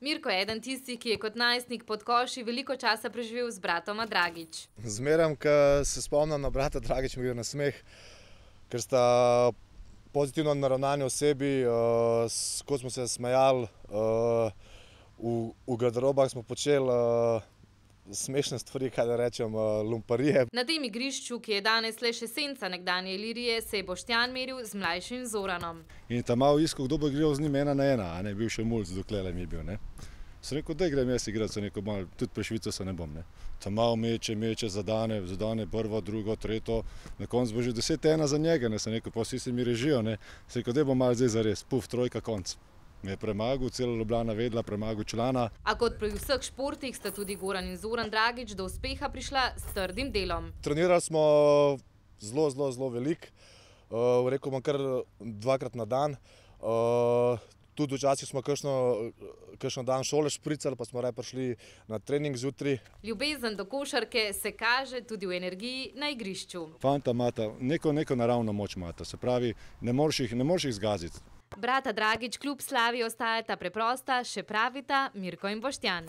Mirko je eden tistih, ki je kot najstnik pod koši veliko časa preživel z bratoma Dragič. Zmeraj, ko se spomnim na brata Dragič, mi gre na smeh, ker sta pozitivno naravnani osebi, ko smo se smejali, v garderobah smo počeli smešne stvari, kaj da rečem, lumparije. Na tem igrišču, ki je danes le še senca nekdanje Ilirije, se je Boštjan meril z mlajšim Zoranom. In tam malo iskal, kdo bo igral z njim 1 na 1, a ne, bil še mulc, dokler mi je bil, ne. Sem rekel, da grem jaz igrat, sem rekel, malo, tudi prešvico se ne bom, ne. Tam malo meče, zadane prvo, drugo, tretjo, na koncu bo že 10-1 za njega, ne, sem rekel, pa vsi se mi režijo, ne. Sem rekel, da bo malo zdaj zares, puf, trojka, konc. Me je premagal, cela Ljubljana vedela, premagal člana. A kot pri vseh športih sta tudi Goran in Zoran Dragič do uspeha prišla s trdim delom. Trenirali smo zelo veliko, rekel bom kar 2-krat na dan. Tudi včasih smo kakšen dan šole špricali, pa smo raje prišli na trening zjutraj. Ljubezen do košarke se kaže tudi v energiji na igrišču. Fanta imata neko naravno moč imata, se pravi, ne moreš jih zgaziti. Brata Dragič kljub slavi ostajata preprosta, še pravita Mirko in Boštjan.